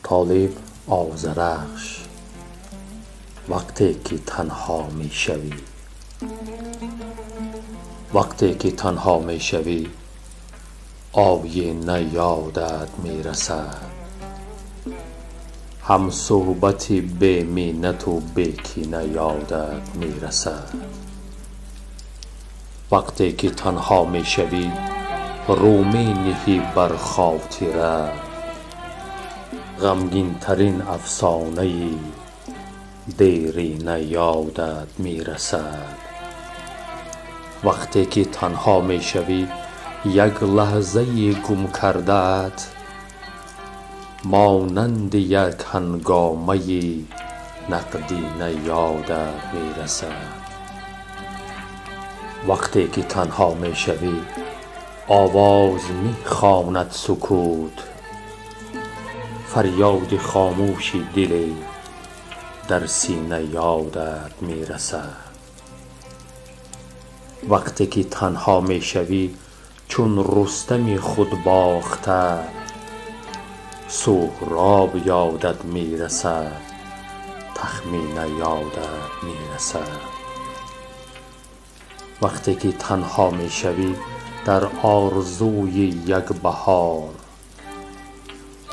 طالب آذرخش وقتی که تنها می شوی، وقتی که تنها می شوی آینه یادت می رسد، هم صحبت بی منت و بی کینه یادت می رسد. وقتی که تنها می شوی رو می نهی بر خاطره، غمگین ترین افسانه دیرینه یادت می رسد. وقتی که تنها می شوی یک لحظه گم کرده‌ات مانند یک هنگامه نقدینه یادت می رسد. وقتی که تنها می شوی آواز می خواند سکوت، فریاد خاموش دل در سینه یادت می رسد. وقتی که تنها می شوی چون رستم خود باخته سهراب یادت می رسد، تخمینه یادت می رسد. وقتی که تنها می شوی در آرزوی یک بهار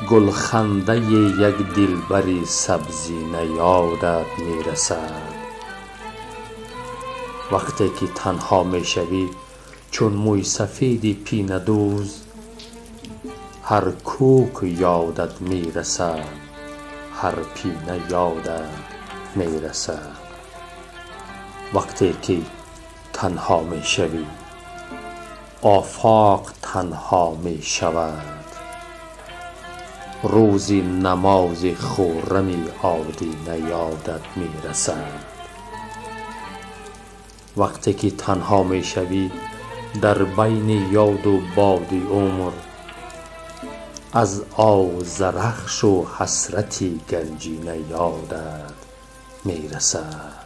گلخنده یک دلبر سبزینه یادت می رسد. وقتی که تنها می شوی چون موی سفید پینه دوز هر کوک یادت می رسد، هر پینه یادت می رسد. وقتی که تنها می شوی آفاق تنها می شود، روزی نماز خرم آدینه یادت می رسد. وقتی که تنها می شوی در بین یاد و باد عمر از آذرخش و حسرت گنجینه یادت می رسد.